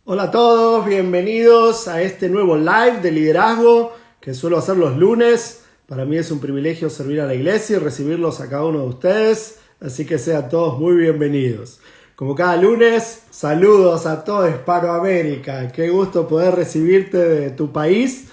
Hola a todos, bienvenidos a este nuevo live de liderazgo que suelo hacer los lunes. Para mí es un privilegio servir a la iglesia y recibirlos a cada uno de ustedes, así que sean todos muy bienvenidos. Como cada lunes, saludos a toda Hispanoamérica. Qué gusto poder recibirte de tu país,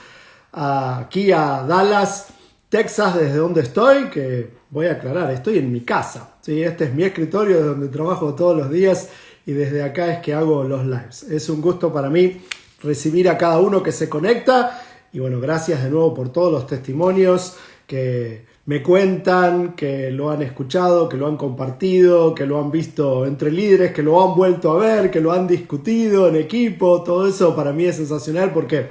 aquí a Dallas, Texas, desde donde estoy, que voy a aclarar, estoy en mi casa. ¿Sí? Este es mi escritorio, de donde trabajo todos los días. Y desde acá es que hago los lives. Es un gusto para mí recibir a cada uno que se conecta. Y bueno, gracias de nuevo por todos los testimonios que me cuentan, que lo han escuchado, que lo han compartido, que lo han visto entre líderes, que lo han vuelto a ver, que lo han discutido en equipo. Todo eso para mí es sensacional porque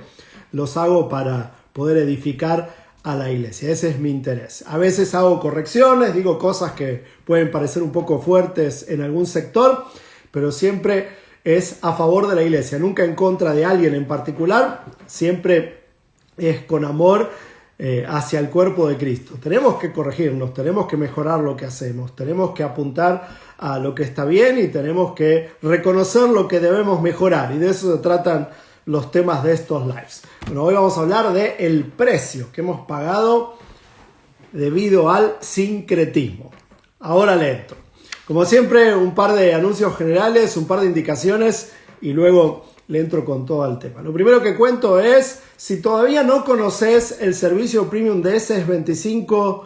los hago para poder edificar a la iglesia. Ese es mi interés. A veces hago correcciones, digo cosas que pueden parecer un poco fuertes en algún sector, pero siempre es a favor de la iglesia, nunca en contra de alguien en particular, siempre es con amor hacia el cuerpo de Cristo. Tenemos que corregirnos, tenemos que mejorar lo que hacemos, tenemos que apuntar a lo que está bien y tenemos que reconocer lo que debemos mejorar, y de eso se tratan los temas de estos lives. Bueno, hoy vamos a hablar del precio que hemos pagado debido al sincretismo. Ahora le entro. Como siempre, un par de anuncios generales, un par de indicaciones y luego le entro con todo el tema. Lo primero que cuento es, si todavía no conoces el servicio premium de SS25,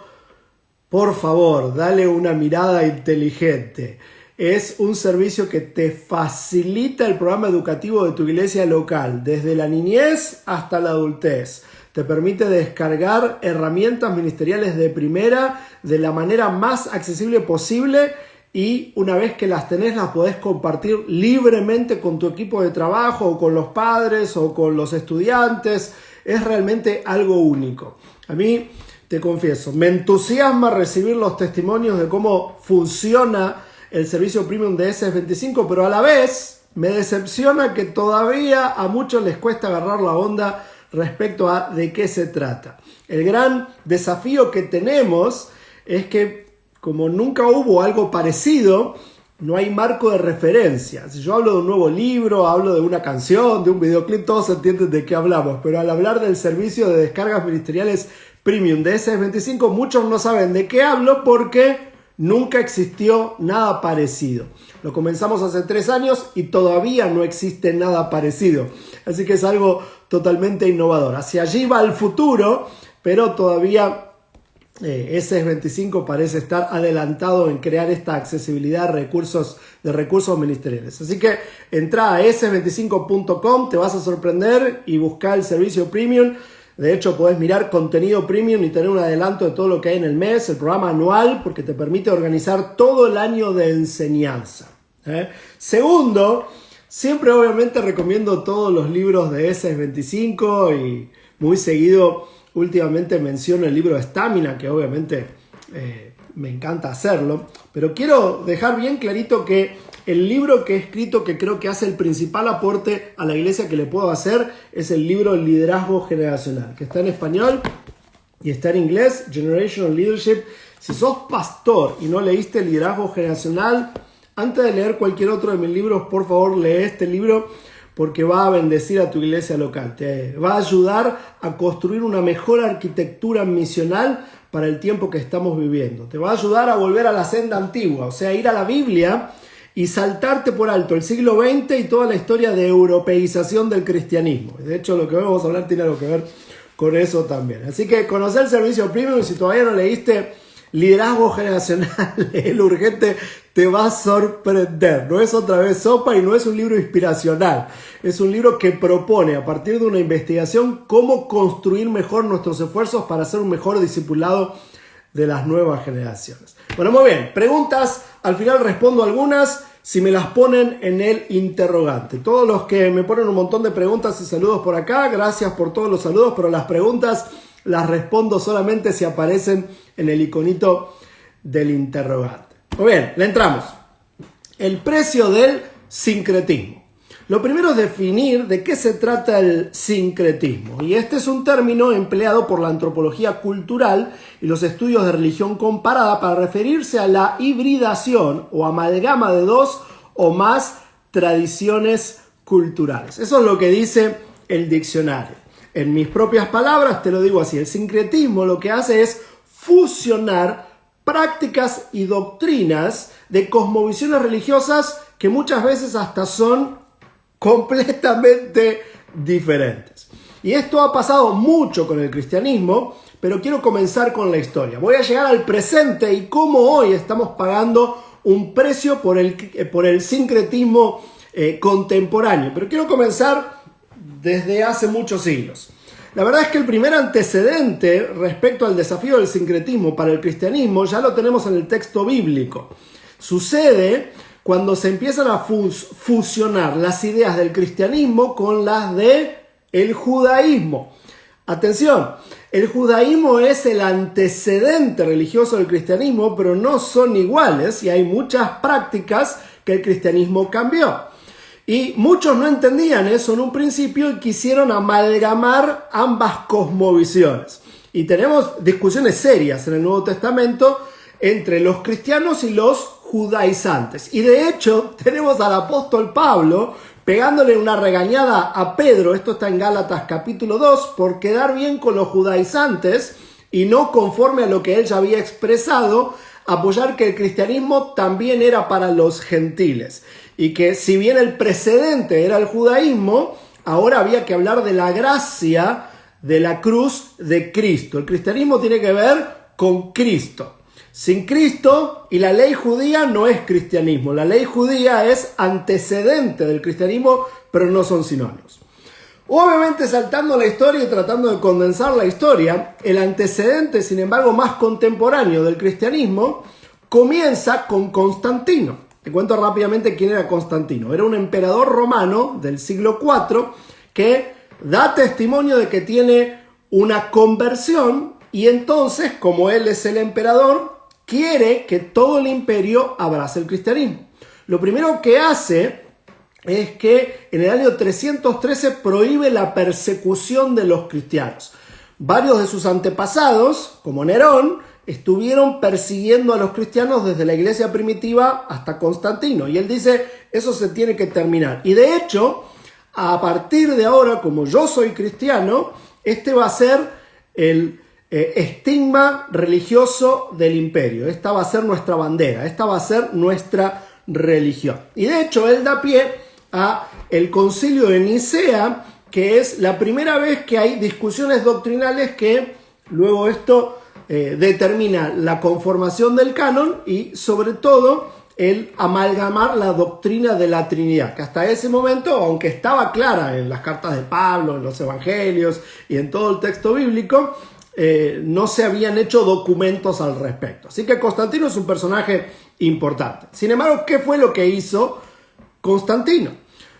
por favor, dale una mirada inteligente. Es un servicio que te facilita el programa educativo de tu iglesia local, desde la niñez hasta la adultez. Te permite descargar herramientas ministeriales de primera de la manera más accesible posible. Y una vez que las tenés, las podés compartir libremente con tu equipo de trabajo, o con los padres, o con los estudiantes. Es realmente algo único. A mí, te confieso, me entusiasma recibir los testimonios de cómo funciona el servicio premium de SS25, pero a la vez me decepciona que todavía a muchos les cuesta agarrar la onda respecto a de qué se trata. El gran desafío que tenemos es que, como nunca hubo algo parecido, no hay marco de referencia. Si yo hablo de un nuevo libro, hablo de una canción, de un videoclip, todos entienden de qué hablamos. Pero al hablar del servicio de descargas ministeriales premium de SS25, muchos no saben de qué hablo porque nunca existió nada parecido. Lo comenzamos hace 3 años y todavía no existe nada parecido. Así que es algo totalmente innovador. Hacia allí va el futuro, pero todavía SS25 parece estar adelantado en crear esta accesibilidad de recursos ministeriales. Así que entra a ss25.com, te vas a sorprender y busca el servicio premium. De hecho, podés mirar contenido premium y tener un adelanto de todo lo que hay en el mes, el programa anual, porque te permite organizar todo el año de enseñanza. Segundo, siempre obviamente recomiendo todos los libros de SS25 y muy seguido últimamente menciono el libro Estamina, que obviamente me encanta hacerlo, pero quiero dejar bien clarito que el libro que he escrito, que creo que hace el principal aporte a la iglesia que le puedo hacer, es el libro Liderazgo Generacional, que está en español y está en inglés, Generational Leadership. Si sos pastor y no leíste Liderazgo Generacional, antes de leer cualquier otro de mis libros, por favor lee este libro, porque va a bendecir a tu iglesia local. Te va a ayudar a construir una mejor arquitectura misional para el tiempo que estamos viviendo. Te va a ayudar a volver a la senda antigua, o sea, ir a la Biblia y saltarte por alto el siglo XX y toda la historia de europeización del cristianismo. De hecho, lo que vamos a hablar tiene algo que ver con eso también. Así que conocer el servicio premium, y si todavía no leíste Liderazgo Generacional, el urgente, te va a sorprender. No es otra vez sopa y no es un libro inspiracional. Es un libro que propone, a partir de una investigación, cómo construir mejor nuestros esfuerzos para ser un mejor discipulado de las nuevas generaciones. Bueno, muy bien. Preguntas. Al final respondo algunas si me las ponen en el interrogante. Todos los que me ponen un montón de preguntas y saludos por acá, gracias por todos los saludos, pero las preguntas las respondo solamente si aparecen en el iconito del interrogante. Muy bien, le entramos. El precio del sincretismo. Lo primero es definir de qué se trata el sincretismo. Y este es un término empleado por la antropología cultural y los estudios de religión comparada para referirse a la hibridación o amalgama de dos o más tradiciones culturales. Eso es lo que dice el diccionario. En mis propias palabras te lo digo así: el sincretismo lo que hace es fusionar prácticas y doctrinas de cosmovisiones religiosas que muchas veces hasta son completamente diferentes. Y esto ha pasado mucho con el cristianismo, pero quiero comenzar con la historia. Voy a llegar al presente y cómo hoy estamos pagando un precio por el sincretismo contemporáneo. Pero quiero comenzar desde hace muchos siglos. La verdad es que el primer antecedente respecto al desafío del sincretismo para el cristianismo ya lo tenemos en el texto bíblico. Sucede cuando se empiezan a fusionar las ideas del cristianismo con las del judaísmo. Atención, el judaísmo es el antecedente religioso del cristianismo, pero no son iguales y hay muchas prácticas que el cristianismo cambió. Y muchos no entendían eso en un principio y quisieron amalgamar ambas cosmovisiones. Y tenemos discusiones serias en el Nuevo Testamento entre los cristianos y los judaizantes. Y de hecho tenemos al apóstol Pablo pegándole una regañada a Pedro, esto está en Gálatas capítulo 2, por quedar bien con los judaizantes y no conforme a lo que él ya había expresado, apoyar que el cristianismo también era para los gentiles. Y que si bien el precedente era el judaísmo, ahora había que hablar de la gracia de la cruz de Cristo. El cristianismo tiene que ver con Cristo. Sin Cristo y la ley judía no es cristianismo. La ley judía es antecedente del cristianismo, pero no son sinónimos. Obviamente, saltando la historia y tratando de condensar la historia, el antecedente, sin embargo, más contemporáneo del cristianismo comienza con Constantino. Te cuento rápidamente quién era Constantino. Era un emperador romano del siglo IV que da testimonio de que tiene una conversión y entonces, como él es el emperador, quiere que todo el imperio abrace el cristianismo. Lo primero que hace es que en el año 313 prohíbe la persecución de los cristianos. Varios de sus antepasados, como Nerón, estuvieron persiguiendo a los cristianos desde la iglesia primitiva hasta Constantino. Y él dice, eso se tiene que terminar. Y de hecho, a partir de ahora, como yo soy cristiano, este va a ser el estigma religioso del imperio. Esta va a ser nuestra bandera, esta va a ser nuestra religión. Y de hecho, él da pie a el concilio de Nicea, que es la primera vez que hay discusiones doctrinales que luego esto determina la conformación del canon y sobre todo el amalgamar la doctrina de la Trinidad, que hasta ese momento, aunque estaba clara en las cartas de Pablo, en los evangelios y en todo el texto bíblico, no se habían hecho documentos al respecto. Así que Constantino es un personaje importante. Sin embargo, ¿qué fue lo que hizo Constantino?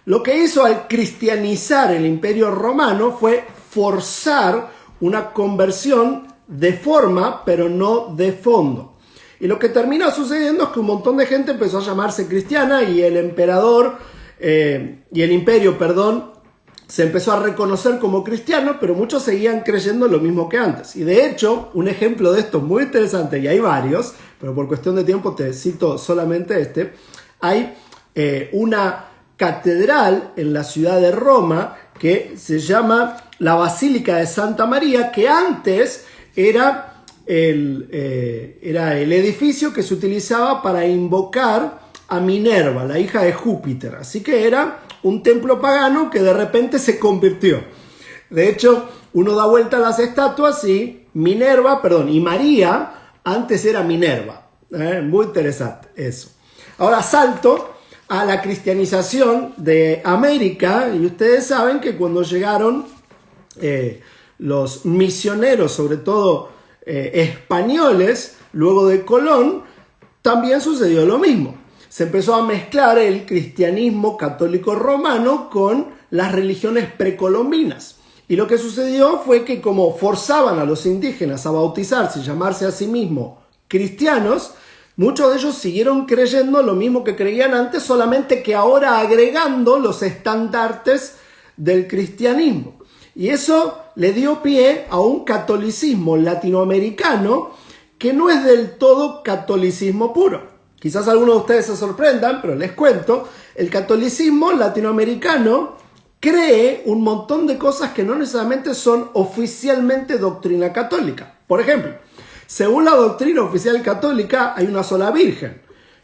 Lo que hizo al cristianizar el imperio romano fue forzar una conversión de forma, pero no de fondo. Y lo que termina sucediendo es que un montón de gente empezó a llamarse cristiana y el imperio, se empezó a reconocer como cristiano, pero muchos seguían creyendo lo mismo que antes. Y de hecho, un ejemplo de esto muy interesante, y hay varios, pero por cuestión de tiempo te cito solamente este, hay una catedral en la ciudad de Roma que se llama la Basílica de Santa María, que antes era el edificio que se utilizaba para invocar a Minerva, la hija de Júpiter. Así que era un templo pagano que de repente se convirtió. De hecho, uno da vuelta a las estatuas y María antes era Minerva. Muy interesante eso. Ahora salto a la cristianización de América y ustedes saben que cuando llegaron los misioneros, sobre todo españoles, luego de Colón, también sucedió lo mismo. Se empezó a mezclar el cristianismo católico romano con las religiones precolombinas. Y lo que sucedió fue que como forzaban a los indígenas a bautizarse y llamarse a sí mismos cristianos, muchos de ellos siguieron creyendo lo mismo que creían antes, solamente que ahora agregando los estandartes del cristianismo. Y eso le dio pie a un catolicismo latinoamericano que no es del todo catolicismo puro. Quizás algunos de ustedes se sorprendan, pero les cuento, el catolicismo latinoamericano cree un montón de cosas que no necesariamente son oficialmente doctrina católica. Por ejemplo, según la doctrina oficial católica hay una sola virgen,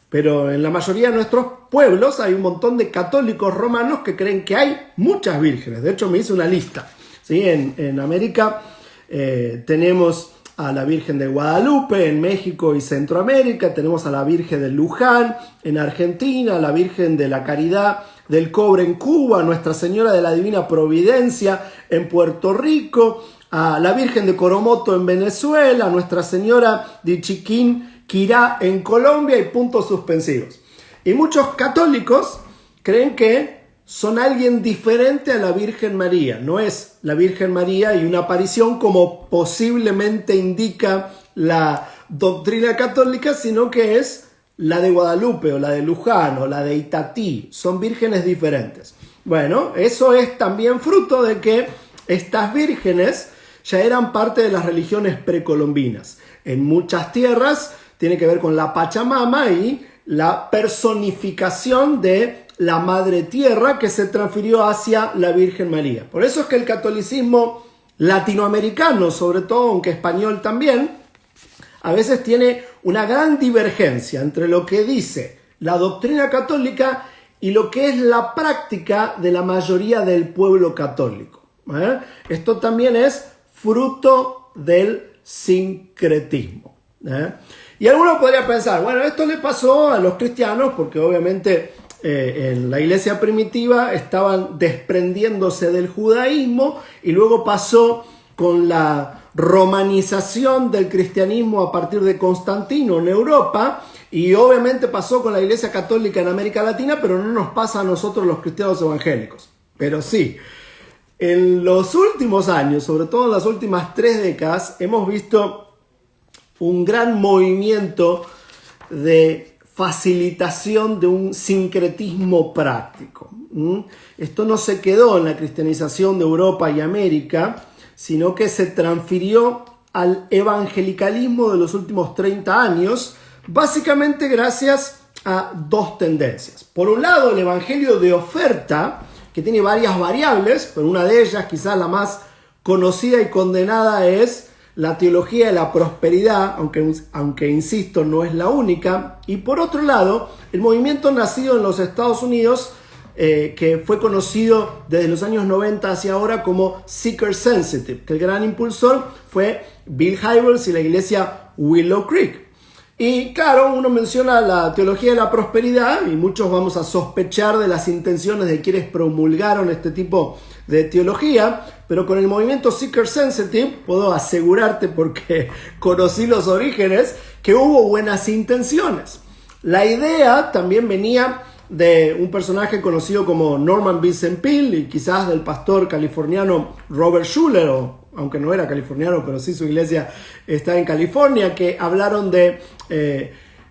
pero en la mayoría de nuestros pueblos hay un montón de católicos romanos que creen que hay muchas vírgenes. De hecho, me hice una lista, ¿sí? En América tenemos a la Virgen de Guadalupe, en México y Centroamérica, tenemos a la Virgen de Luján, en Argentina, a la Virgen de la Caridad del Cobre en Cuba, Nuestra Señora de la Divina Providencia en Puerto Rico, a la Virgen de Coromoto en Venezuela, a Nuestra Señora de Chiquinquirá en Colombia y puntos suspensivos. Y muchos católicos creen que son alguien diferente a la Virgen María. No es la Virgen María y una aparición como posiblemente indica la doctrina católica, sino que es la de Guadalupe o la de Luján o la de Itatí. Son vírgenes diferentes. Bueno, eso es también fruto de que estas vírgenes ya eran parte de las religiones precolombinas. En muchas tierras tiene que ver con la Pachamama y la personificación de la Madre Tierra que se transfirió hacia la Virgen María. Por eso es que el catolicismo latinoamericano, sobre todo, aunque español también, a veces tiene una gran divergencia entre lo que dice la doctrina católica y lo que es la práctica de la mayoría del pueblo católico. Esto también es fruto del sincretismo. Y alguno podría pensar, bueno, esto le pasó a los cristianos porque obviamente en la iglesia primitiva estaban desprendiéndose del judaísmo y luego pasó con la romanización del cristianismo a partir de Constantino en Europa y obviamente pasó con la iglesia católica en América Latina, pero no nos pasa a nosotros los cristianos evangélicos. Pero sí, en los últimos años, sobre todo en las últimas 3 décadas, hemos visto un gran movimiento de facilitación de un sincretismo práctico. Esto no se quedó en la cristianización de Europa y América, sino que se transfirió al evangelicalismo de los últimos 30 años, básicamente gracias a 2 tendencias. Por un lado, el evangelio de oferta, que tiene varias variables, pero una de ellas, quizás la más conocida y condenada, es la teología de la prosperidad, aunque insisto, no es la única. Y por otro lado, el movimiento nacido en los Estados Unidos, que fue conocido desde los años 90 hacia ahora como Seeker Sensitive, que el gran impulsor fue Bill Hybels y la iglesia Willow Creek. Y claro, uno menciona la teología de la prosperidad y muchos vamos a sospechar de las intenciones de quienes promulgaron este tipo de teología, pero con el movimiento Seeker Sensitive puedo asegurarte, porque conocí los orígenes, que hubo buenas intenciones. La idea también venía de un personaje conocido como Norman Vincent Peale y quizás del pastor californiano Robert Schuller, aunque no era californiano, pero sí su iglesia está en California, que hablaron de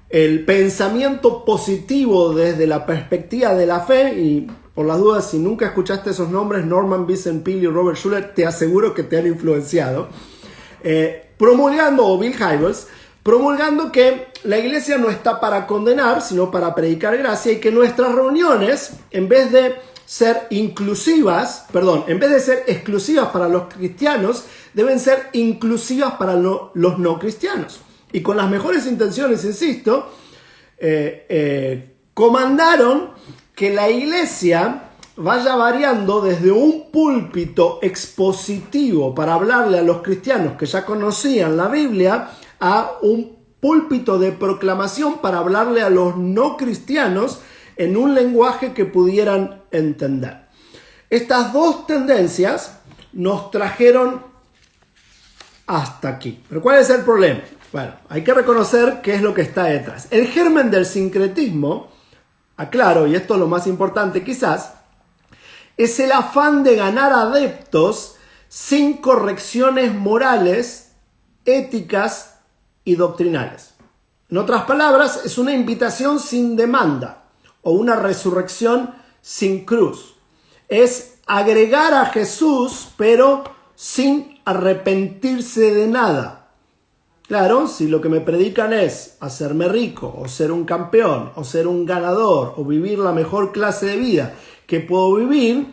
el pensamiento positivo desde la perspectiva de la fe. Y por las dudas, si nunca escuchaste esos nombres, Norman Vincent Peale y Robert Schuller, te aseguro que te han influenciado. Promulgando, o Bill Hybels, promulgando que la iglesia no está para condenar, sino para predicar gracia, y que nuestras reuniones, en vez de ser exclusivas para los cristianos, deben ser inclusivas para los no cristianos. Y con las mejores intenciones, insisto, comandaron que la iglesia vaya variando desde un púlpito expositivo para hablarle a los cristianos que ya conocían la Biblia a un púlpito de proclamación para hablarle a los no cristianos en un lenguaje que pudieran entender. Estas 2 tendencias nos trajeron hasta aquí. ¿Pero cuál es el problema? Bueno, hay que reconocer qué es lo que está detrás. El germen del sincretismo, aclaro, y esto es lo más importante quizás, es el afán de ganar adeptos sin correcciones morales, éticas y doctrinales. En otras palabras, es una invitación sin demanda o una resurrección sin cruz. Es agregar a Jesús, pero sin arrepentirse de nada. Claro, si lo que me predican es hacerme rico, o ser un campeón, o ser un ganador, o vivir la mejor clase de vida que puedo vivir,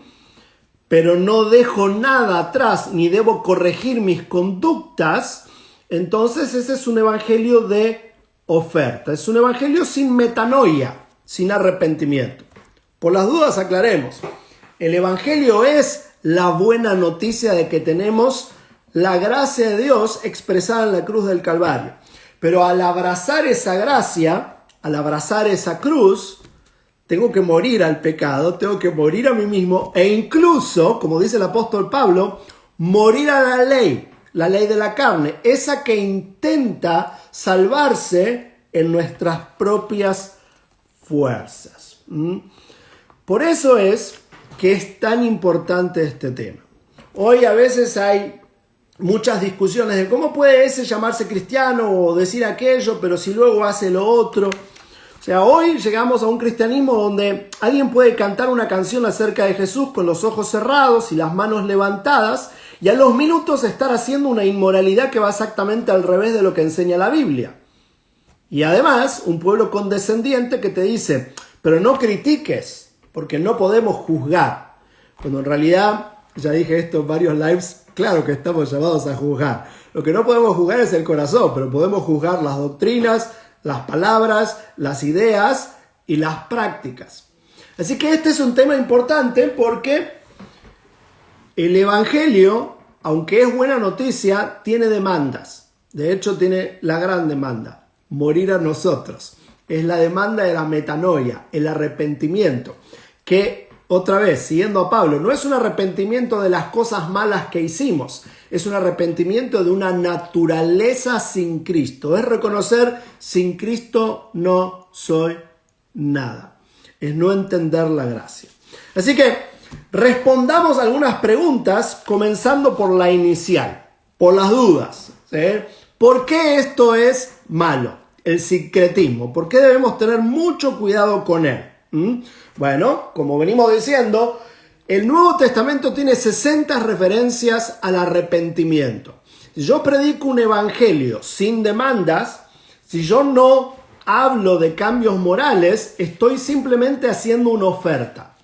pero no dejo nada atrás, ni debo corregir mis conductas, entonces ese es un evangelio de oferta. Es un evangelio sin metanoia, sin arrepentimiento. Por las dudas aclaremos. El evangelio es la buena noticia de que tenemos la gracia de Dios expresada en la cruz del Calvario. Pero al abrazar esa gracia, al abrazar esa cruz, tengo que morir al pecado, tengo que morir a mí mismo e incluso, como dice el apóstol Pablo, morir a la ley de la carne, esa que intenta salvarse en nuestras propias fuerzas. Por eso es que es tan importante este tema. Hoy a veces hay muchas discusiones de cómo puede ese llamarse cristiano o decir aquello, pero si luego hace lo otro. O sea, hoy llegamos a un cristianismo donde alguien puede cantar una canción acerca de Jesús con los ojos cerrados y las manos levantadas y a los minutos estar haciendo una inmoralidad que va exactamente al revés de lo que enseña la Biblia. Y además, un pueblo condescendiente que te dice, pero no critiques, porque no podemos juzgar. Cuando en realidad, ya dije esto en varios lives, claro que estamos llamados a juzgar. Lo que no podemos juzgar es el corazón, pero podemos juzgar las doctrinas, las palabras, las ideas y las prácticas. Así que este es un tema importante porque el evangelio, aunque es buena noticia, tiene demandas. De hecho, tiene la gran demanda, morir a nosotros. Es la demanda de la metanoia, el arrepentimiento, que otra vez, siguiendo a Pablo, no es un arrepentimiento de las cosas malas que hicimos, es un arrepentimiento de una naturaleza sin Cristo. Es reconocer, sin Cristo no soy nada. Es no entender la gracia. Así que respondamos algunas preguntas, comenzando por la inicial, por las dudas. ¿Sí? ¿Por qué esto es malo? El sincretismo. ¿Por qué debemos tener mucho cuidado con él? Bueno, como venimos diciendo, el Nuevo Testamento tiene 60 referencias al arrepentimiento. Si yo predico un evangelio sin demandas, si yo no hablo de cambios morales, estoy simplemente haciendo una oferta.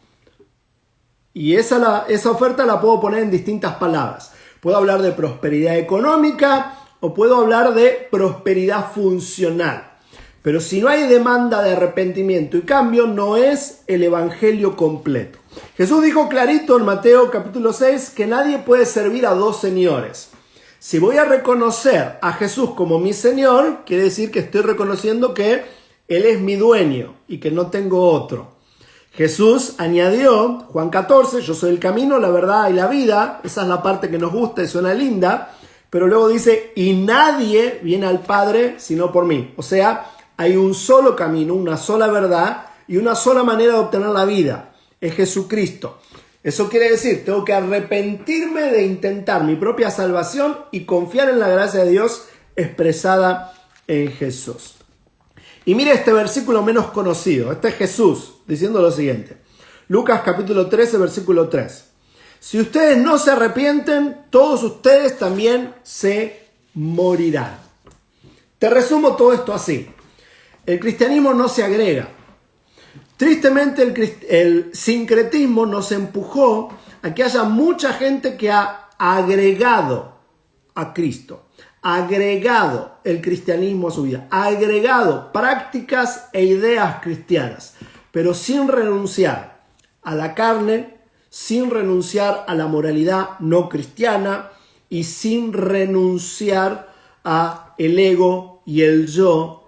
Y esa oferta la puedo poner en distintas palabras. Puedo hablar de prosperidad económica o puedo hablar de prosperidad funcional. Pero si no hay demanda de arrepentimiento y cambio, no es el evangelio completo. Jesús dijo clarito en Mateo capítulo 6 que nadie puede servir a dos señores. Si voy a reconocer a Jesús como mi Señor, quiere decir que estoy reconociendo que Él es mi dueño y que no tengo otro. Jesús añadió, Juan 14, yo soy el camino, la verdad y la vida. Esa es la parte que nos gusta y suena linda. Pero luego dice, y nadie viene al Padre sino por mí. O sea, hay un solo camino, una sola verdad y una sola manera de obtener la vida. Es Jesucristo. Eso quiere decir, tengo que arrepentirme de intentar mi propia salvación y confiar en la gracia de Dios expresada en Jesús. Y mire este versículo menos conocido. Este es Jesús diciendo lo siguiente. Lucas capítulo 13, versículo 3. Si ustedes no se arrepienten, todos ustedes también se morirán. Te resumo todo esto así. El cristianismo no se agrega. Tristemente el sincretismo nos empujó a que haya mucha gente que ha agregado a Cristo, agregado el cristianismo a su vida, agregado prácticas e ideas cristianas, pero sin renunciar a la carne, sin renunciar a la moralidad no cristiana y sin renunciar a el ego y el yo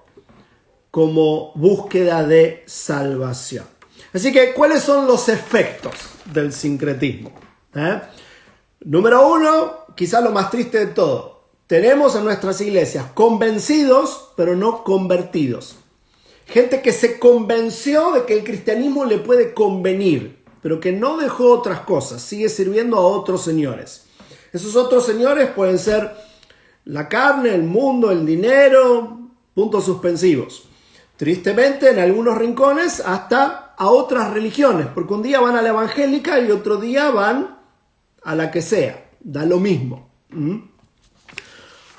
como búsqueda de salvación. Así que, ¿cuáles son los efectos del sincretismo? Número 1, quizás lo más triste de todo. Tenemos en nuestras iglesias convencidos, pero no convertidos. Gente que se convenció de que el cristianismo le puede convenir, pero que no dejó otras cosas, sigue sirviendo a otros señores. Esos otros señores pueden ser la carne, el mundo, el dinero, puntos suspensivos. Tristemente, en algunos rincones, hasta a otras religiones, porque un día van a la evangélica y otro día van a la que sea, da lo mismo.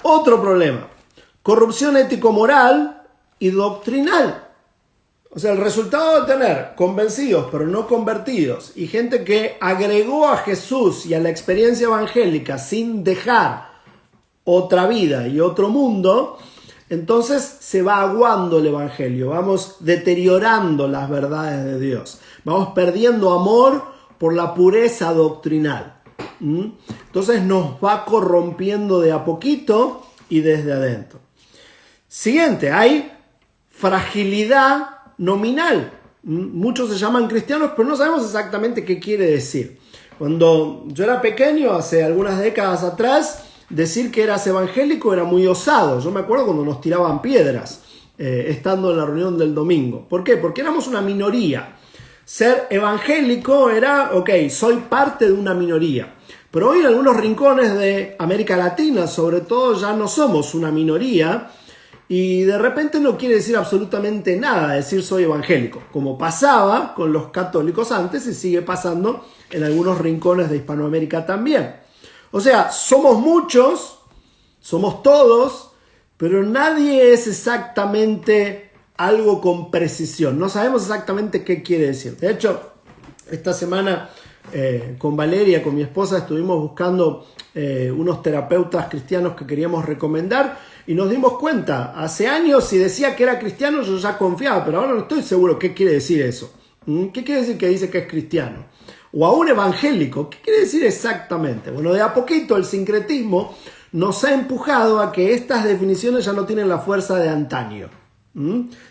Otro problema, corrupción ético-moral y doctrinal. O sea, el resultado de tener convencidos pero no convertidos y gente que agregó a Jesús y a la experiencia evangélica sin dejar otra vida y otro mundo, entonces se va aguando el evangelio, vamos deteriorando las verdades de Dios, vamos perdiendo amor por la pureza doctrinal. Entonces nos va corrompiendo de a poquito y desde adentro. Siguiente, hay fragilidad nominal. Muchos se llaman cristianos, pero no sabemos exactamente qué quiere decir. Cuando yo era pequeño, hace algunas décadas atrás, decir que eras evangélico era muy osado. Yo me acuerdo cuando nos tiraban piedras, estando en la reunión del domingo. ¿Por qué? Porque éramos una minoría. Ser evangélico era, ok, soy parte de una minoría. Pero hoy en algunos rincones de América Latina, sobre todo, ya no somos una minoría. Y de repente no quiere decir absolutamente nada decir soy evangélico, como pasaba con los católicos antes y sigue pasando en algunos rincones de Hispanoamérica también. O sea, somos muchos, somos todos, pero nadie es exactamente algo con precisión. No sabemos exactamente qué quiere decir. De hecho, esta semana con Valeria, con mi esposa, estuvimos buscando unos terapeutas cristianos que queríamos recomendar y nos dimos cuenta, hace años si decía que era cristiano yo ya confiaba, pero ahora no estoy seguro qué quiere decir eso. ¿Qué quiere decir que dice que es cristiano? O aún evangélico, ¿qué quiere decir exactamente? Bueno, de a poquito el sincretismo nos ha empujado a que estas definiciones ya no tienen la fuerza de antaño.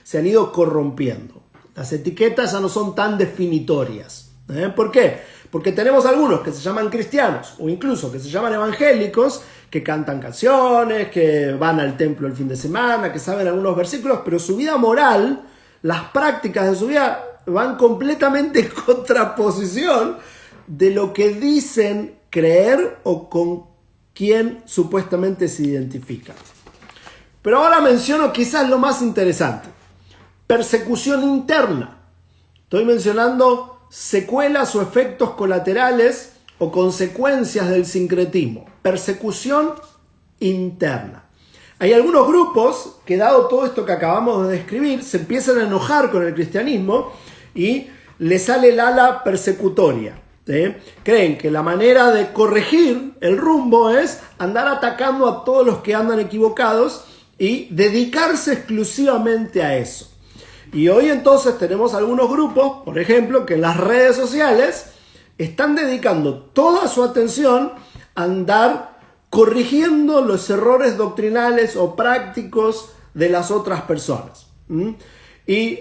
Se han ido corrompiendo. Las etiquetas ya no son tan definitorias. ¿Por qué? Porque tenemos algunos que se llaman cristianos o incluso que se llaman evangélicos, que cantan canciones, que van al templo el fin de semana, que saben algunos versículos, pero su vida moral, las prácticas de su vida van completamente en contraposición de lo que dicen creer o con quién supuestamente se identifican. Pero ahora menciono quizás lo más interesante: persecución interna. Estoy mencionando secuelas o efectos colaterales o consecuencias del sincretismo. Persecución interna. Hay algunos grupos que, dado todo esto que acabamos de describir, se empiezan a enojar con el cristianismo y le sale el ala persecutoria. Creen que la manera de corregir el rumbo es andar atacando a todos los que andan equivocados y dedicarse exclusivamente a eso. Y hoy entonces tenemos algunos grupos, por ejemplo, que en las redes sociales están dedicando toda su atención a andar corrigiendo los errores doctrinales o prácticos de las otras personas. Y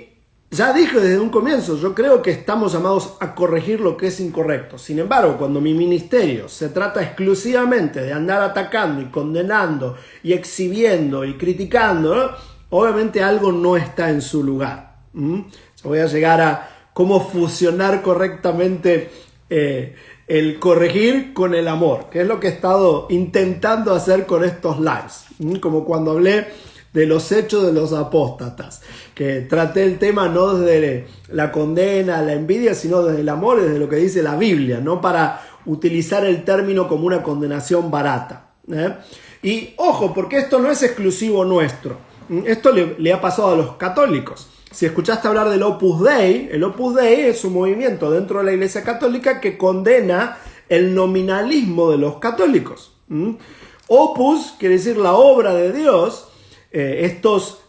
ya dije desde un comienzo, yo creo que estamos llamados a corregir lo que es incorrecto. Sin embargo, cuando mi ministerio se trata exclusivamente de andar atacando y condenando y exhibiendo y criticando, ¿no?, obviamente algo no está en su lugar. Yo voy a llegar a cómo fusionar correctamente el corregir con el amor, que es lo que he estado intentando hacer con estos lives. Como cuando hablé de los hechos de los apóstatas, que traté el tema no desde la condena, la envidia, sino desde el amor, desde lo que dice la Biblia, no para utilizar el término como una condenación barata. Y ojo, porque esto no es exclusivo nuestro. Esto le ha pasado a los católicos. Si escuchaste hablar del Opus Dei, el Opus Dei es un movimiento dentro de la Iglesia Católica que condena el nominalismo de los católicos. Opus quiere decir la obra de Dios. Estos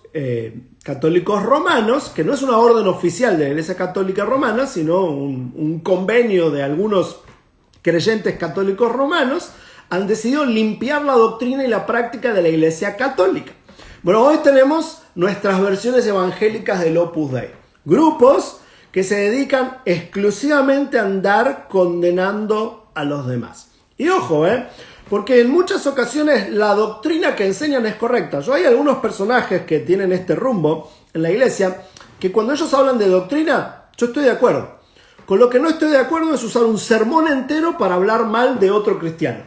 católicos romanos, que no es una orden oficial de la Iglesia Católica Romana, sino un convenio de algunos creyentes católicos romanos, han decidido limpiar la doctrina y la práctica de la Iglesia Católica. Bueno, hoy tenemos nuestras versiones evangélicas del Opus Dei. Grupos que se dedican exclusivamente a andar condenando a los demás. Y ojo, porque en muchas ocasiones la doctrina que enseñan es correcta. Hay algunos personajes que tienen este rumbo en la iglesia que cuando ellos hablan de doctrina, yo estoy de acuerdo. Con lo que no estoy de acuerdo es usar un sermón entero para hablar mal de otro cristiano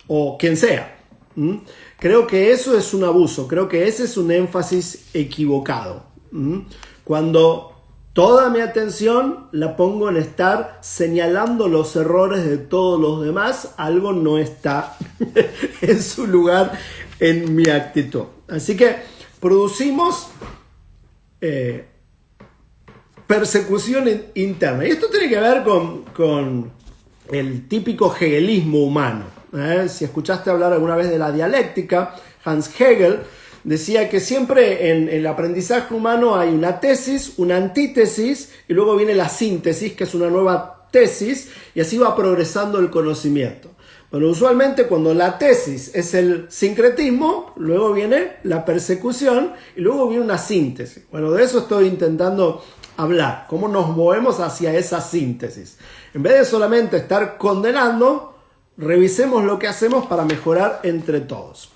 o quien sea. Creo que eso es un abuso, creo que ese es un énfasis equivocado. Cuando toda mi atención la pongo en estar señalando los errores de todos los demás, algo no está en su lugar en mi actitud. Así que producimos persecución interna. Y esto tiene que ver con el típico hegelismo humano. Si escuchaste hablar alguna vez de la dialéctica, Hans Hegel decía que siempre en el aprendizaje humano hay una tesis, una antítesis y luego viene la síntesis, que es una nueva tesis, y así va progresando el conocimiento. Bueno, usualmente cuando la tesis es el sincretismo, luego viene la persecución y luego viene una síntesis. Bueno, de eso estoy intentando hablar, cómo nos movemos hacia esa síntesis. En vez de solamente estar condenando, revisemos lo que hacemos para mejorar entre todos.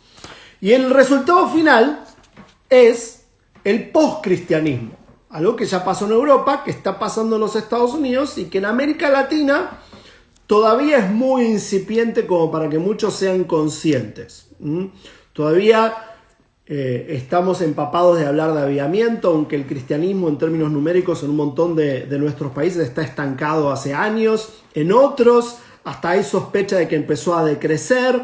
Y el resultado final es el postcristianismo, algo que ya pasó en Europa, que está pasando en los Estados Unidos y que en América Latina todavía es muy incipiente como para que muchos sean conscientes. Todavía estamos empapados de hablar de avivamiento, aunque el cristianismo en términos numéricos en un montón de nuestros países está estancado hace años. En otros hasta hay sospecha de que empezó a decrecer.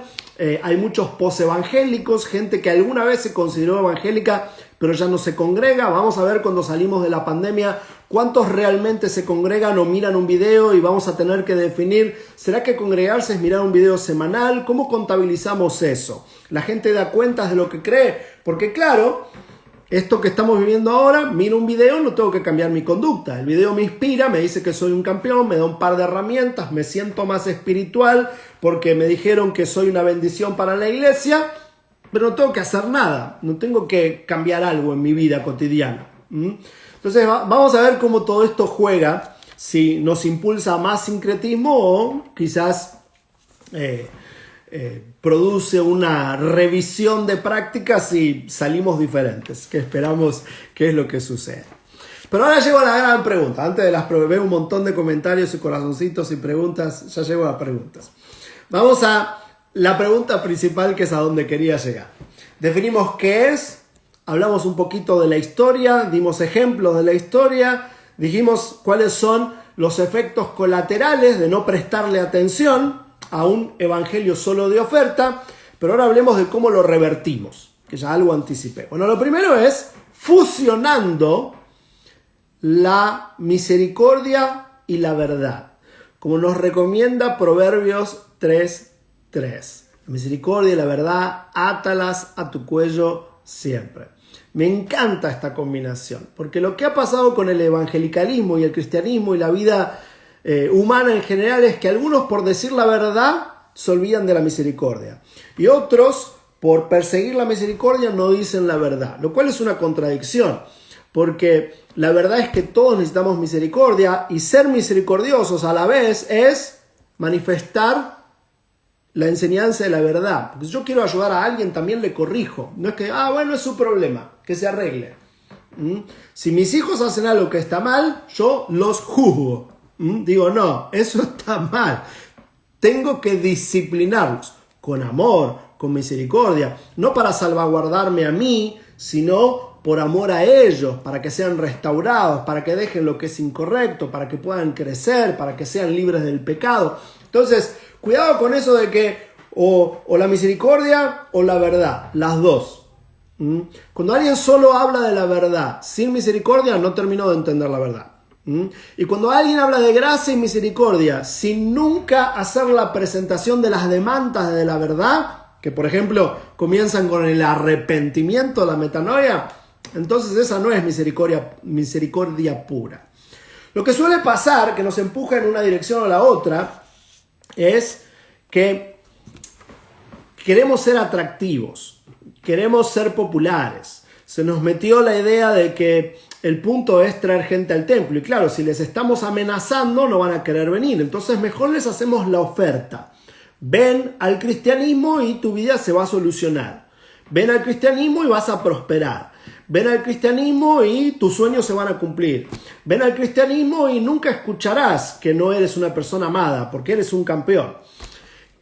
Hay muchos posevangélicos, gente que alguna vez se consideró evangélica pero ya no se congrega. Vamos a ver cuando salimos de la pandemia cuántos realmente se congregan o miran un video, y vamos a tener que definir, ¿será que congregarse es mirar un video semanal? ¿Cómo contabilizamos eso? ¿La gente da cuentas de lo que cree? Porque claro, esto que estamos viviendo ahora, miro un video, no tengo que cambiar mi conducta. El video me inspira, me dice que soy un campeón, me da un par de herramientas, me siento más espiritual porque me dijeron que soy una bendición para la iglesia, pero no tengo que hacer nada, no tengo que cambiar algo en mi vida cotidiana. Entonces vamos a ver cómo todo esto juega, si nos impulsa a más sincretismo o quizás produce una revisión de prácticas y salimos diferentes, que esperamos que es lo que sucede. Pero ahora llego a la gran pregunta. Antes de las veo un montón de comentarios y corazoncitos y preguntas, ya llego a las preguntas. Vamos a la pregunta principal, que es a donde quería llegar. Definimos qué es, hablamos un poquito de la historia, dimos ejemplos de la historia, dijimos cuáles son los efectos colaterales de no prestarle atención a un evangelio solo de oferta, pero ahora hablemos de cómo lo revertimos, que ya algo anticipé. Bueno, lo primero es fusionando la misericordia y la verdad, como nos recomienda Proverbios 3:3. La misericordia y la verdad, átalas a tu cuello siempre. Me encanta esta combinación, porque lo que ha pasado con el evangelicalismo y el cristianismo y la vida humana en general es que algunos, por decir la verdad, se olvidan de la misericordia, y otros, por perseguir la misericordia, no dicen la verdad, lo cual es una contradicción, porque la verdad es que todos necesitamos misericordia, y ser misericordiosos a la vez es manifestar la enseñanza de la verdad. Porque si yo quiero ayudar a alguien, también le corrijo. No es que, bueno, es su problema, que se arregle. Si mis hijos hacen algo que está mal, yo los juzgo. Digo, no, eso está mal. Tengo que disciplinarlos con amor, con misericordia. No para salvaguardarme a mí, sino por amor a ellos, para que sean restaurados, para que dejen lo que es incorrecto, para que puedan crecer, para que sean libres del pecado. Entonces, cuidado con eso de que o la misericordia o la verdad, las dos. Cuando alguien solo habla de la verdad sin misericordia, no terminó de entender la verdad. Y cuando alguien habla de gracia y misericordia sin nunca hacer la presentación de las demandas de la verdad, que por ejemplo comienzan con el arrepentimiento, la metanoia, entonces esa no es misericordia pura. Lo que suele pasar, que nos empuja en una dirección o la otra, es que queremos ser atractivos, queremos ser populares. Se nos metió la idea de que el punto es traer gente al templo. Y claro, si les estamos amenazando, no van a querer venir. Entonces mejor les hacemos la oferta. Ven al cristianismo y tu vida se va a solucionar. Ven al cristianismo y vas a prosperar. Ven al cristianismo y tus sueños se van a cumplir. Ven al cristianismo y nunca escucharás que no eres una persona amada, porque eres un campeón.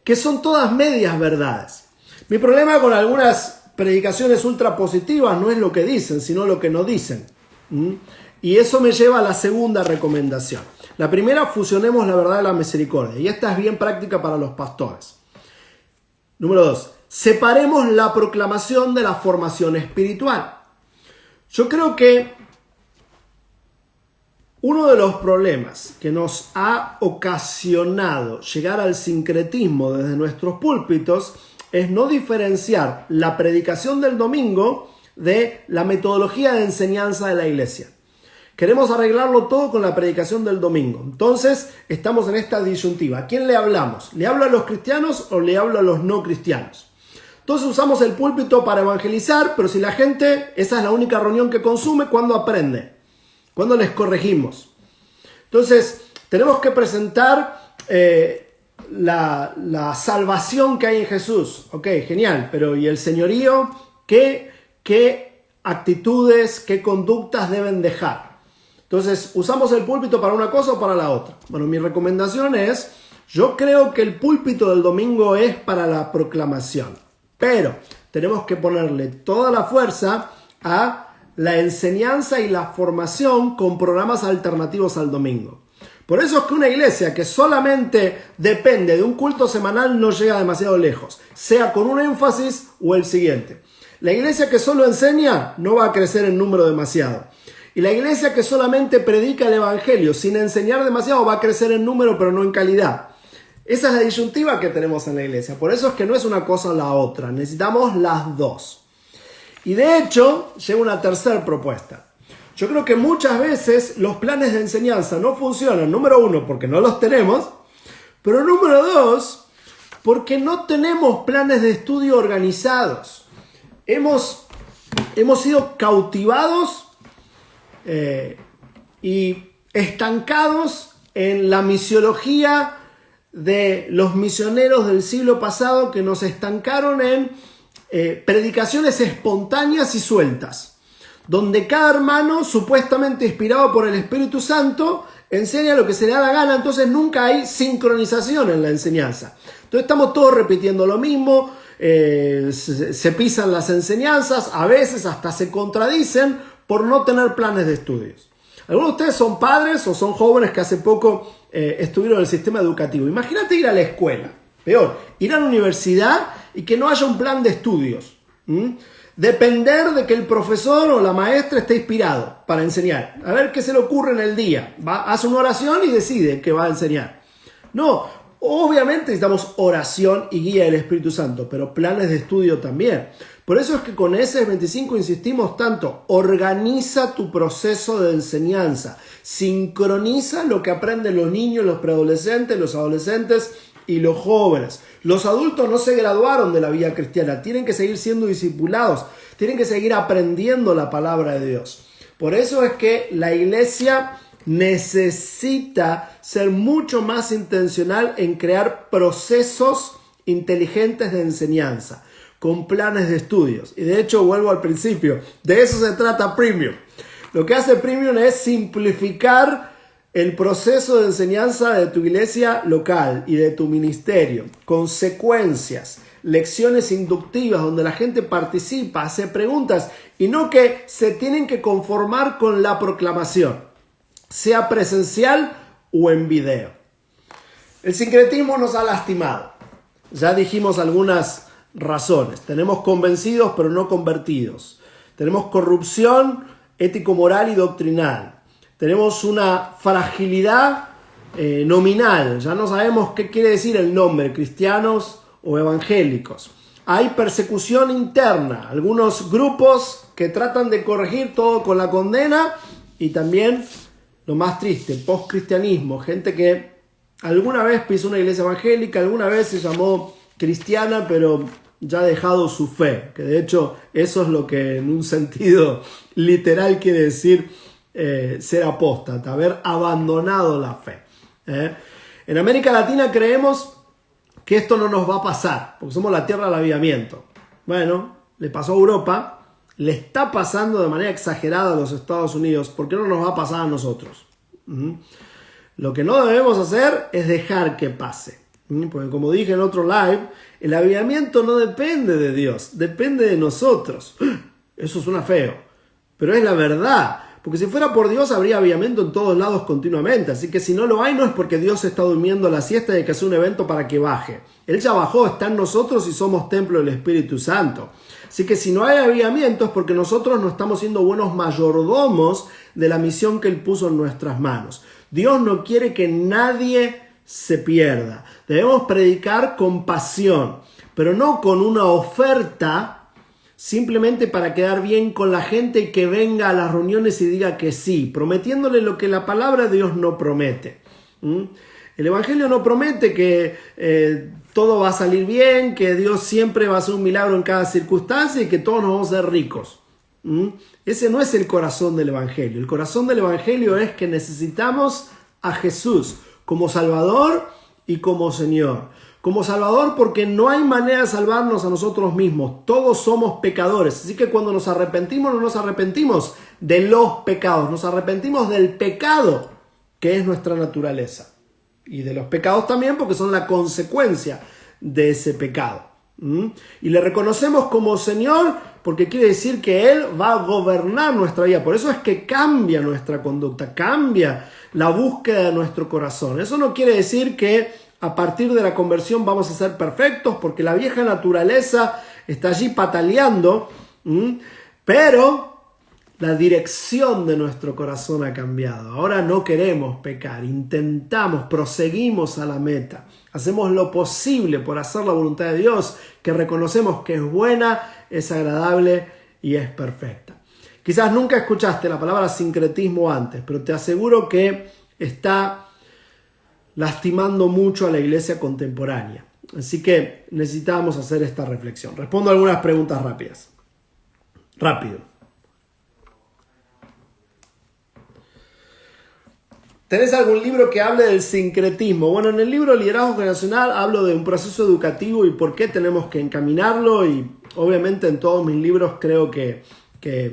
Que son todas medias verdades. Mi problema con algunas predicaciones ultra positivas no es lo que dicen, sino lo que no dicen. Y eso me lleva a la segunda recomendación. La primera, fusionemos la verdad y la misericordia. Y esta es bien práctica para los pastores. Número 2, separemos la proclamación de la formación espiritual. Yo creo que uno de los problemas que nos ha ocasionado llegar al sincretismo desde nuestros púlpitos es no diferenciar la predicación del domingo de la metodología de enseñanza de la iglesia. Queremos arreglarlo todo con la predicación del domingo. Entonces, estamos en esta disyuntiva. ¿A quién le hablamos? ¿Le hablo a los cristianos o le hablo a los no cristianos? Entonces usamos el púlpito para evangelizar, pero si la gente, esa es la única reunión que consume, ¿cuándo aprende? ¿Cuándo les corregimos? Entonces, tenemos que presentar la salvación que hay en Jesús. Ok, genial, pero ¿y el señorío? ¿Qué actitudes, qué conductas deben dejar? Entonces, ¿usamos el púlpito para una cosa o para la otra? Bueno, mi recomendación es, yo creo que el púlpito del domingo es para la proclamación, pero tenemos que ponerle toda la fuerza a la enseñanza y la formación con programas alternativos al domingo. Por eso es que una iglesia que solamente depende de un culto semanal no llega demasiado lejos, sea con un énfasis o el siguiente. La iglesia que solo enseña no va a crecer en número demasiado. Y la iglesia que solamente predica el evangelio sin enseñar demasiado va a crecer en número pero no en calidad. Esa es la disyuntiva que tenemos en la iglesia. Por eso es que no es una cosa o la otra. Necesitamos las dos. Y de hecho, llega una tercera propuesta. Yo creo que muchas veces los planes de enseñanza no funcionan. Número uno, porque no los tenemos. Pero número dos, porque no tenemos planes de estudio organizados. Hemos sido cautivados y estancados en la misiología de los misioneros del siglo pasado que nos estancaron en predicaciones espontáneas y sueltas, donde cada hermano, supuestamente inspirado por el Espíritu Santo, enseña lo que se le da la gana. Entonces nunca hay sincronización en la enseñanza. Entonces estamos todos repitiendo lo mismo, se pisan las enseñanzas, a veces hasta se contradicen por no tener planes de estudios. Algunos de ustedes son padres o son jóvenes que hace poco estuvieron en el sistema educativo. Imagínate ir a la escuela, peor, ir a la universidad y que no haya un plan de estudios. Depender de que el profesor o la maestra esté inspirado para enseñar. A ver qué se le ocurre en el día. Hace una oración y decide qué va a enseñar. No, obviamente necesitamos oración y guía del Espíritu Santo, pero planes de estudio también. Por eso es que con SS25 insistimos tanto, organiza tu proceso de enseñanza, sincroniza lo que aprenden los niños, los preadolescentes, los adolescentes y los jóvenes. Los adultos no se graduaron de la vida cristiana, tienen que seguir siendo discipulados, tienen que seguir aprendiendo la palabra de Dios. Por eso es que la iglesia necesita ser mucho más intencional en crear procesos inteligentes de enseñanza, con planes de estudios. Y de hecho, vuelvo al principio, de eso se trata Premium. Lo que hace Premium es simplificar el proceso de enseñanza de tu iglesia local y de tu ministerio, con secuencias, lecciones inductivas donde la gente participa, hace preguntas y no que se tienen que conformar con la proclamación, sea presencial o en video. El sincretismo nos ha lastimado. Ya dijimos algunas razones. Tenemos convencidos pero no convertidos. Tenemos corrupción ético-moral y doctrinal. Tenemos una fragilidad nominal. Ya no sabemos qué quiere decir el nombre, cristianos o evangélicos. Hay persecución interna. Algunos grupos que tratan de corregir todo con la condena y también, lo más triste, postcristianismo. Gente que alguna vez pisó una iglesia evangélica, alguna vez se llamó cristiana, pero ya ha dejado su fe, que de hecho eso es lo que en un sentido literal quiere decir ser apóstata, haber abandonado la fe. En América Latina creemos que esto no nos va a pasar, porque somos la tierra del avivamiento. Bueno, le pasó a Europa, le está pasando de manera exagerada a los Estados Unidos, ¿por qué no nos va a pasar a nosotros? Lo que no debemos hacer es dejar que pase. Porque como dije en otro live, el avivamiento no depende de Dios, depende de nosotros. Eso suena feo, pero es la verdad. Porque si fuera por Dios habría avivamiento en todos lados continuamente. Así que si no lo hay, no es porque Dios está durmiendo la siesta y hay que hacer un evento para que baje. Él ya bajó, está en nosotros y somos templo del Espíritu Santo. Así que si no hay avivamiento es porque nosotros no estamos siendo buenos mayordomos de la misión que Él puso en nuestras manos. Dios no quiere que nadie se pierda. Debemos predicar con pasión, pero no con una oferta simplemente para quedar bien con la gente y que venga a las reuniones y diga que sí, prometiéndole lo que la palabra de Dios no promete. El Evangelio no promete que todo va a salir bien, que Dios siempre va a hacer un milagro en cada circunstancia y que todos nos vamos a ser ricos. Ese no es el corazón del Evangelio. El corazón del Evangelio es que necesitamos a Jesús como Salvador y como Señor. Como Salvador porque no hay manera de salvarnos a nosotros mismos. Todos somos pecadores. Así que cuando nos arrepentimos, no nos arrepentimos de los pecados. Nos arrepentimos del pecado que es nuestra naturaleza. Y de los pecados también porque son la consecuencia de ese pecado. Y le reconocemos como Señor porque quiere decir que Él va a gobernar nuestra vida. Por eso es que cambia nuestra conducta, cambia la búsqueda de nuestro corazón. Eso no quiere decir que a partir de la conversión vamos a ser perfectos, porque la vieja naturaleza está allí pataleando, pero la dirección de nuestro corazón ha cambiado. Ahora no queremos pecar, intentamos, proseguimos a la meta. Hacemos lo posible por hacer la voluntad de Dios, que reconocemos que es buena, es agradable y es perfecta. Quizás nunca escuchaste la palabra sincretismo antes, pero te aseguro que está lastimando mucho a la iglesia contemporánea. Así que necesitamos hacer esta reflexión. Respondo algunas preguntas rápidas. Rápido. ¿Tenés algún libro que hable del sincretismo? Bueno, en el libro Liderazgo Generacional hablo de un proceso educativo y por qué tenemos que encaminarlo, y obviamente en todos mis libros creo que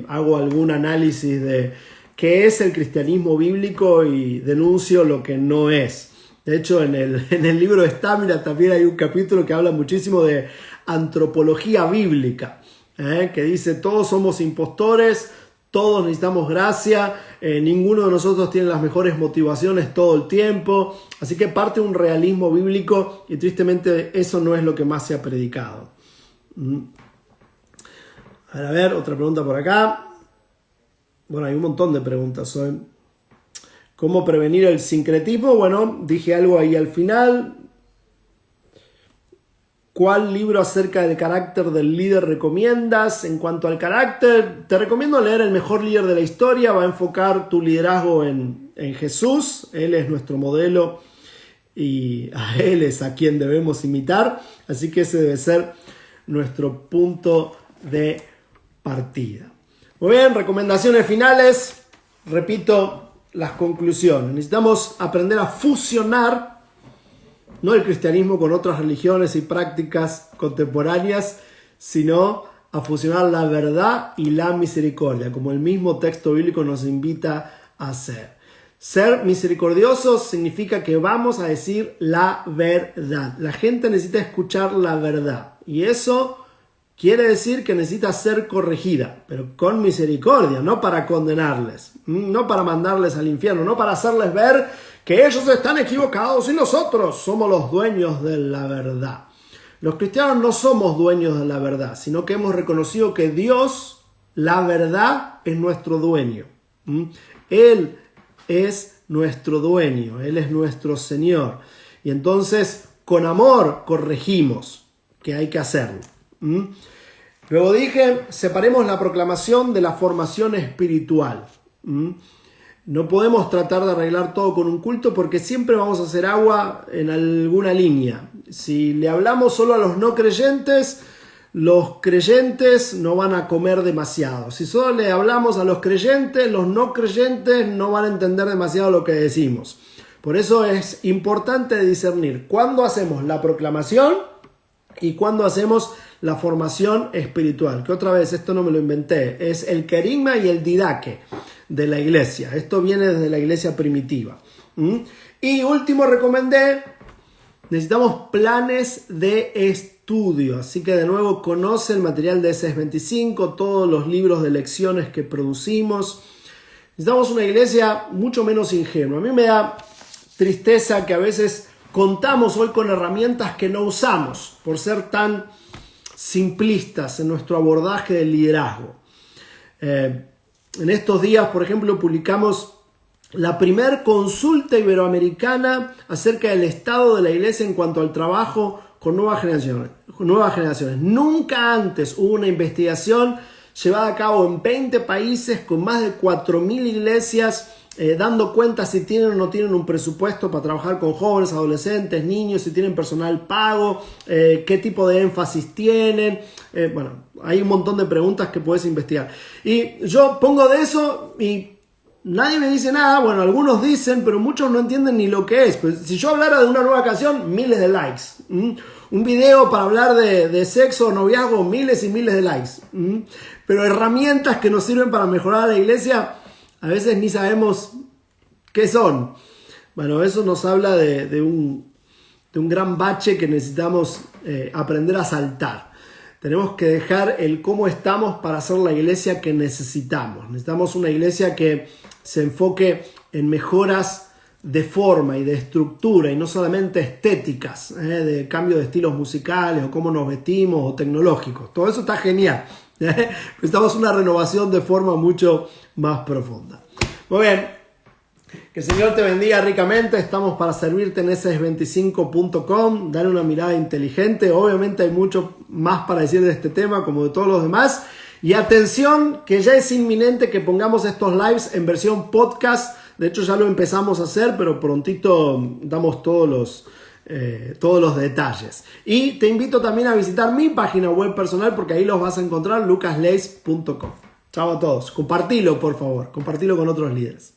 hago algún análisis de qué es el cristianismo bíblico y denuncio lo que no es. De hecho, en el libro de Estamina también hay un capítulo que habla muchísimo de antropología bíblica, que dice todos somos impostores, todos necesitamos gracia, ninguno de nosotros tiene las mejores motivaciones todo el tiempo. Así que parte de un realismo bíblico y tristemente eso no es lo que más se ha predicado. A ver, otra pregunta por acá. Bueno, hay un montón de preguntas hoy. ¿Cómo prevenir el sincretismo? Bueno, dije algo ahí al final. ¿Cuál libro acerca del carácter del líder recomiendas? En cuanto al carácter, te recomiendo leer El mejor líder de la historia. Va a enfocar tu liderazgo en Jesús. Él es nuestro modelo y a Él es a quien debemos imitar. Así que ese debe ser nuestro punto de partida. Muy bien, recomendaciones finales. Repito las conclusiones. Necesitamos aprender a fusionar no el cristianismo con otras religiones y prácticas contemporáneas, sino a fusionar la verdad y la misericordia, como el mismo texto bíblico nos invita a hacer. Ser misericordiosos significa que vamos a decir la verdad. La gente necesita escuchar la verdad y eso quiere decir que necesita ser corregida, pero con misericordia, no para condenarles, no para mandarles al infierno, no para hacerles ver que ellos están equivocados y nosotros somos los dueños de la verdad. Los cristianos no somos dueños de la verdad, sino que hemos reconocido que Dios, la verdad, es nuestro dueño. Él es nuestro dueño, Él es nuestro Señor. Y entonces, con amor, corregimos, que hay que hacerlo. Luego dije, separemos la proclamación de la formación espiritual. No podemos tratar de arreglar todo con un culto porque siempre vamos a hacer agua en alguna línea. Si le hablamos solo a los no creyentes, los creyentes no van a comer demasiado. Si solo le hablamos a los creyentes, los no creyentes no van a entender demasiado lo que decimos. Por eso es importante discernir cuándo hacemos la proclamación y cuándo hacemos la formación espiritual. Que otra vez, esto no me lo inventé, es el querigma y el didaque de la iglesia. Esto viene desde la iglesia primitiva. Y último, recomendé, necesitamos planes de estudio. Así que de nuevo, conoce el material de 625, todos los libros de lecciones que producimos. Necesitamos una iglesia mucho menos ingenua. A mí me da tristeza que a veces contamos hoy con herramientas que no usamos por ser tan simplistas en nuestro abordaje del liderazgo. En estos días, por ejemplo, publicamos la primer consulta iberoamericana acerca del estado de la iglesia en cuanto al trabajo con nuevas generaciones. Nunca antes hubo una investigación llevada a cabo en 20 países con más de 4.000 iglesias, dando cuenta si tienen o no tienen un presupuesto para trabajar con jóvenes, adolescentes, niños, si tienen personal pago, qué tipo de énfasis tienen. Bueno, hay un montón de preguntas que puedes investigar. Y yo pongo de eso y nadie me dice nada. Bueno, algunos dicen, pero muchos no entienden ni lo que es. Pues, si yo hablara de una nueva canción, miles de likes. Un video para hablar de sexo o noviazgo, miles y miles de likes. Pero herramientas que nos sirven para mejorar a la iglesia, a veces ni sabemos qué son. Bueno, eso nos habla de un gran bache que necesitamos aprender a saltar. Tenemos que dejar el cómo estamos para ser la iglesia que necesitamos. Necesitamos una iglesia que se enfoque en mejoras de forma y de estructura y no solamente estéticas, de cambio de estilos musicales o cómo nos vestimos o tecnológicos. Todo eso está genial. Necesitamos una renovación de forma mucho más profunda. Muy bien, que el Señor te bendiga ricamente. Estamos para servirte en ss25.com. Dale una mirada inteligente. Obviamente hay mucho más para decir de este tema como de todos los demás. Y atención, que ya es inminente que pongamos estos lives en versión podcast. De hecho ya lo empezamos a hacer, pero prontito damos todos los detalles. Y te invito también a visitar mi página web personal porque ahí los vas a encontrar, lucasleis.com. Chao a todos. Compartilo, por favor. Compartilo con otros líderes.